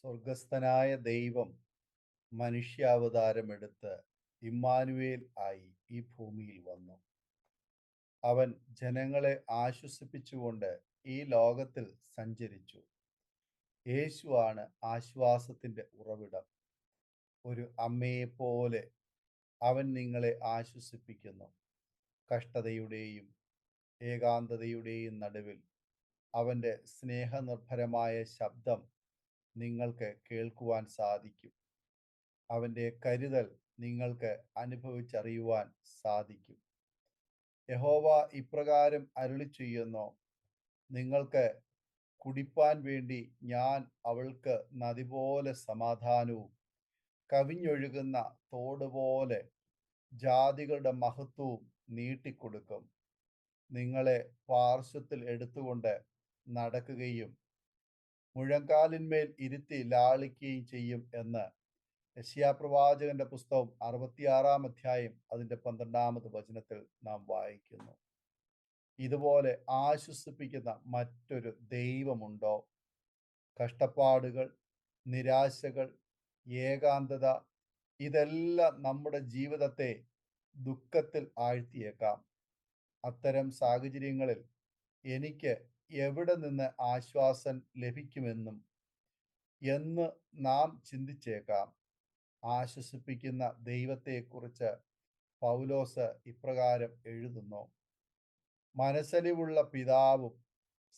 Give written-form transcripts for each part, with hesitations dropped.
സ്വർഗസ്ഥനായ ദൈവം മനുഷ്യാവതാരമെടുത്ത് ഇമ്മാനുവേൽ ആയി ഈ ഭൂമിയിൽ വന്നു. അവൻ ജനങ്ങളെ ആശ്വസിപ്പിച്ചുകൊണ്ട് ഈ ലോകത്തിൽ സഞ്ചരിച്ചു. യേശുവാണ് ആശ്വാസത്തിന്റെ ഉറവിടം. ഒരു അമ്മയെപ്പോലെ അവൻ നിങ്ങളെ ആശ്വസിപ്പിക്കുന്നു. കഷ്ടതയുടെയും ഏകാന്തതയുടെയും നടുവിൽ അവൻ്റെ സ്നേഹനിർഭരമായ ശബ്ദം നിങ്ങൾക്ക് കേൾക്കുവാൻ സാധിക്കും. അവൻ്റെ കരുതൽ നിങ്ങൾക്ക് അനുഭവിച്ചറിയുവാൻ സാധിക്കും. യഹോവ ഇപ്രകാരം അരുളിച്ചെയ്യുന്നു: നിങ്ങൾക്ക് കുടിപ്പാൻ വേണ്ടി ഞാൻ അവൾക്ക് നദി പോലെ സമാധാനവും കവിഞ്ഞൊഴുകുന്ന തോട് പോലെ ജാതികളുടെ മഹത്വവും നീട്ടിക്കൊടുക്കും. നിങ്ങളെ പാർശ്വത്തിൽ എടുത്തുകൊണ്ട് നടക്കുകയും മുഴങ്കാലിന്മേൽ ഇരുത്തി ലാളിക്കുകയും ചെയ്യും എന്ന് യെശയ്യാപ്രവാചകന്റെ പുസ്തകം 66 അധ്യായം അതിന്റെ 12 വചനത്തിൽ നാം വായിക്കുന്നു. ഇതുപോലെ ആശ്വസിപ്പിക്കുന്ന മറ്റൊരു ദൈവമുണ്ടോ? കഷ്ടപ്പാടുകൾ, നിരാശകൾ, ഏകാന്തത ഇതെല്ലാം നമ്മുടെ ജീവിതത്തെ ദുഃഖത്തിൽ ആഴ്ത്തിയേക്കാം. അത്തരം സാഹചര്യങ്ങളിൽ എനിക്ക് എവിടെ നിന്ന് ആശ്വാസം ലഭിക്കുമെന്നും എന്ന് നാം ചിന്തിച്ചേക്കാം. ആശ്വസിപ്പിക്കുന്ന ദൈവത്തെക്കുറിച്ച് പൗലോസ് ഇപ്രകാരം എഴുതുന്നു: മനസ്സലിവുള്ള പിതാവും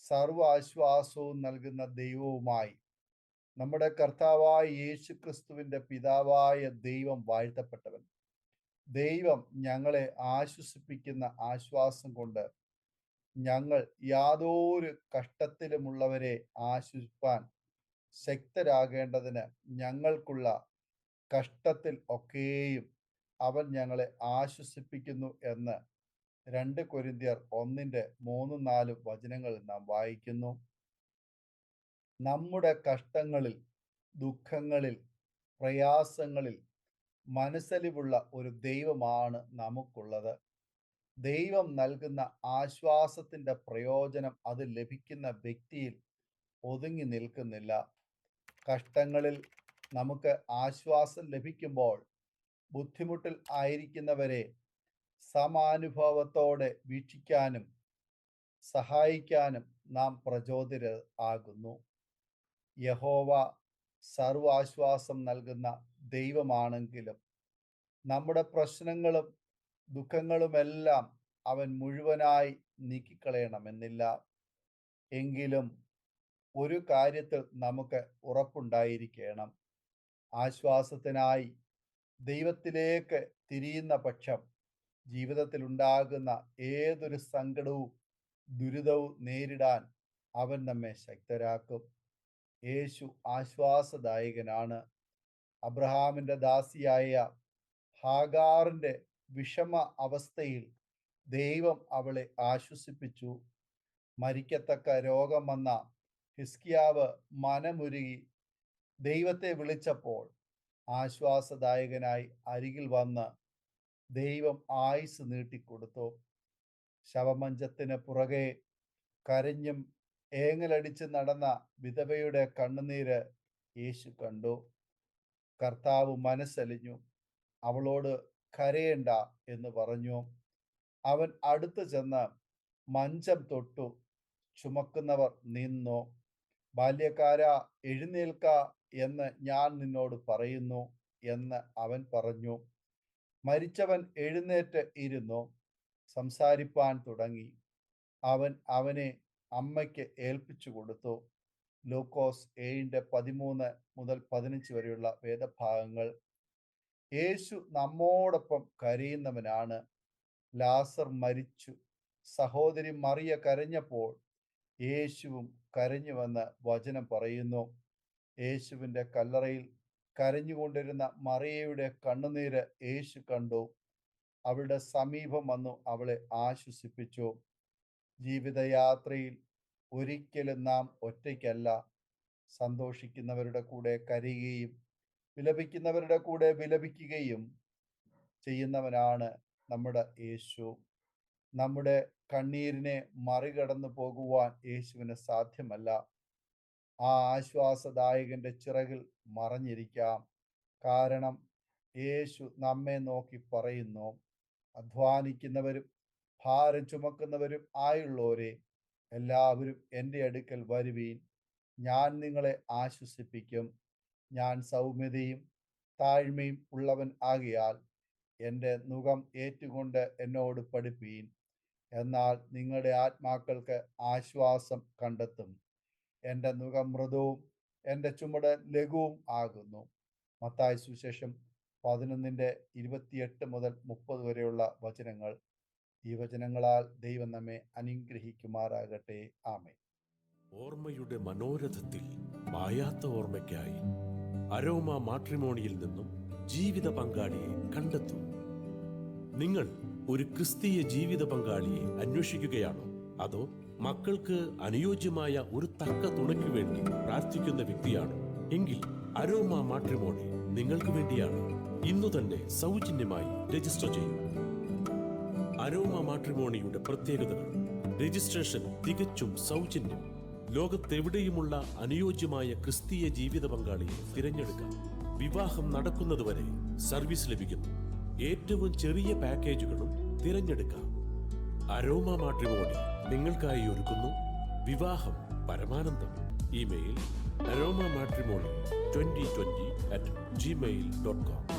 സർവ്വ ആശ്വാസവും നൽകുന്ന ദൈവവുമായി നമ്മുടെ കർത്താവായ യേശു ക്രിസ്തുവിന്റെ പിതാവായ ദൈവം വാഴ്ത്തപ്പെട്ടവൻ. ദൈവം ഞങ്ങളെ ആശ്വസിപ്പിക്കുന്ന ആശ്വാസം കൊണ്ട് ഞങ്ങൾ യാതൊരു കഷ്ടത്തിലുമുള്ളവരെ ആശ്വസിപ്പാൻ ശക്തരാകേണ്ടതിന് ഞങ്ങൾക്കുള്ള കഷ്ടത്തിൽ ഒക്കെയും അവൻ ഞങ്ങളെ ആശ്വസിപ്പിക്കുന്നു എന്ന് 2 കൊരിന്ത്യർ 1:3-4 വചനങ്ങളിൽ നാം വായിക്കുന്നു. നമ്മുടെ കഷ്ടങ്ങളിൽ, ദുഃഖങ്ങളിൽ, പ്രയാസങ്ങളിൽ മനസ്സലിവുള്ള ഒരു ദൈവമാണ് നമുക്കുള്ളത്. ദൈവം നൽകുന്ന ആശ്വാസത്തിന്റെ പ്രയോജനം അത് ലഭിക്കുന്ന വ്യക്തിയിൽ ഒതുങ്ങി നിൽക്കുന്നില്ല. കഷ്ടങ്ങളിൽ നമുക്ക് ആശ്വാസം ലഭിക്കുമ്പോൾ ബുദ്ധിമുട്ടിൽ ആയിരിക്കുന്നവരെ സമാനുഭാവത്തോടെ വീക്ഷിക്കാനും സഹായിക്കാനും നാം പ്രചോദിതരാകുന്നു. യഹോവ സർവാശ്വാസം നൽകുന്ന ദൈവമാണെങ്കിലും നമ്മുടെ പ്രശ്നങ്ങളും ദുഃഖങ്ങളുമെല്ലാം അവൻ മുഴുവനായി നീക്കിക്കളയണമെന്നില്ല. എങ്കിലും ഒരു കാര്യത്തിൽ നമുക്ക് ഉറപ്പുണ്ടായിരിക്കണം: ആശ്വാസത്തിനായി ദൈവത്തിലേക്ക് തിരിയുന്ന പക്ഷം ജീവിതത്തിൽ ഉണ്ടാകുന്ന ഏതൊരു സങ്കടവും ദുരിതവും നേരിടാൻ അവൻ നമ്മെ ശക്തരാക്കും. യേശു ആശ്വാസദായകനാണ്. അബ്രഹാമിന്റെ ദാസിയായ ഹാഗാറിന്റെ വിഷമ അവസ്ഥയിൽ ദൈവം അവളെ ആശ്വസിപ്പിച്ചു. മരിക്കത്തക്ക രോഗം വന്ന ഹിസ്കിയാവ് മനമുരുകി ദൈവത്തെ വിളിച്ചപ്പോൾ ആശ്വാസദായകനായി അരികിൽ വന്ന് ദൈവം ആയുസ് നീട്ടിക്കൊടുത്തു. ശവമഞ്ചത്തിന് പുറകെ കരഞ്ഞും ഏങ്ങലടിച്ച് നടന്ന വിധവയുടെ കണ്ണുനീര് യേശു കണ്ടു. കർത്താവ് മനസ്സലിഞ്ഞു. അവളോട് കരയേണ്ട എന്ന് പറഞ്ഞു. അവൻ അടുത്ത് ചെന്ന് മഞ്ചം തൊട്ടു. ചുമക്കുന്നവർ നിന്നു. ബാല്യക്കാരാ, എഴുന്നേൽക്ക എന്ന് ഞാൻ നിന്നോട് പറയുന്നു എന്ന് അവൻ പറഞ്ഞു. മരിച്ചവൻ എഴുന്നേറ്റ് ഇരുന്നു സംസാരിപ്പാൻ തുടങ്ങി. അവൻ അവനെ അമ്മയ്ക്ക് ഏൽപ്പിച്ചു കൊടുത്തു. ലൂക്കോസ് 7:13-15 വരെയുള്ള വേദഭാഗങ്ങൾ. യേശു നമ്മോടൊപ്പം കരയുന്നവനാണ്. ലാസർ മരിച്ചു. സഹോദരി മറിയ കരഞ്ഞപ്പോൾ യേശുവും കരഞ്ഞുവെന്ന് വചനം പറയുന്നു. യേശുവിൻ്റെ കല്ലറയിൽ കരഞ്ഞുകൊണ്ടിരുന്ന മറിയയുടെ കണ്ണുനീര് യേശു കണ്ടു. അവളുടെ സമീപം വന്നു അവളെ ആശ്വസിപ്പിച്ചു. ജീവിതയാത്രയിൽ ഒരിക്കലും നാം ഒറ്റയ്ക്കല്ല. സന്തോഷിക്കുന്നവരുടെ കൂടെ കരയുകയും വിലപിക്കുന്നവരുടെ കൂടെ വിലപിക്കുകയും ചെയ്യുന്നവനാണ് നമ്മുടെ യേശു. നമ്മുടെ കണ്ണീരിനെ മറികടന്നു പോകുവാൻ യേശുവിന് സാധ്യമല്ല. ആ ആശ്വാസദായകന്റെ ചിറകിൽ മറഞ്ഞിരിക്കാം. കാരണം യേശു നമ്മെ നോക്കി പറയുന്നു, അധ്വാനിക്കുന്നവരും ഭാരം ചുമക്കുന്നവരും ആയുള്ളവരെ എല്ലാവരും എൻ്റെ അടുക്കൽ വരുവീൻ, ഞാൻ നിങ്ങളെ ആശ്വസിപ്പിക്കും. ഞാൻ സൗമ്യതയും താഴ്മയും ഉള്ളവൻ ആകയാൽ എൻ്റെ നുകം ഏറ്റുകൊണ്ട് എന്നോട് പഠിപ്പീൻ, എന്നാൽ നിങ്ങളുടെ ആത്മാക്കൾക്ക് ആശ്വാസം കണ്ടെത്തും. എൻ്റെ നുകം മൃദുവും എൻ്റെ ചുമട് ലഘുവും ആകുന്നു. മത്തായി സുവിശേഷം 11:28 മുതൽ 30 വരെയുള്ള വചനങ്ങൾ. ഈ വചനങ്ങളാൽ ദൈവം നമ്മെ അനുഗ്രഹിക്കുമാറാകട്ടെ. ആമേൻ. ഓർമ്മയുടെ മനോരഥത്തിൽ മായാത്ത ഓർമ്മയ്ക്കായി അരോമ മാട്രിമോണിയിൽ നിന്നും ജീവിത പങ്കാളിയെ കണ്ടെത്തൂ. നിങ്ങൾ ഒരു ക്രിസ്തീയ ജീവിത പങ്കാളിയെ അന്വേഷിക്കുകയാണോ? അതോ മക്കൾക്ക് അനുയോജ്യമായ ഒരു തക്ക തുണയ്ക്ക് വേണ്ടി പ്രാർത്ഥിക്കുന്ന വ്യക്തിയാണോ? എങ്കിൽ അരോമ മാട്രിമോണി നിങ്ങൾക്ക് വേണ്ടിയാണ്. ഇന്നു തന്നെ സൗജന്യമായി രജിസ്റ്റർ ചെയ്യൂ. അരോമ മാട്രിമോണിയുടെ പ്രത്യേകതകൾ: രജിസ്ട്രേഷൻ തികച്ചും സൗജന്യം. ലോകത്തെവിടെയുമുള്ള അനുയോജ്യമായ ക്രിസ്തീയ ജീവിത പങ്കാളിയെ തിരഞ്ഞെടുക്കാം. വിവാഹം നടക്കുന്നതുവരെ സർവീസ് ലഭിക്കുന്നു. ഏറ്റവും ചെറിയ പാക്കേജുകളും തിരഞ്ഞെടുക്കാം. അരോമ മാട്രിമോണി നിങ്ങൾക്കായി ഒരുക്കുന്നു വിവാഹം പരമാനന്ദം. Email aroma matrimony2020@gmail.com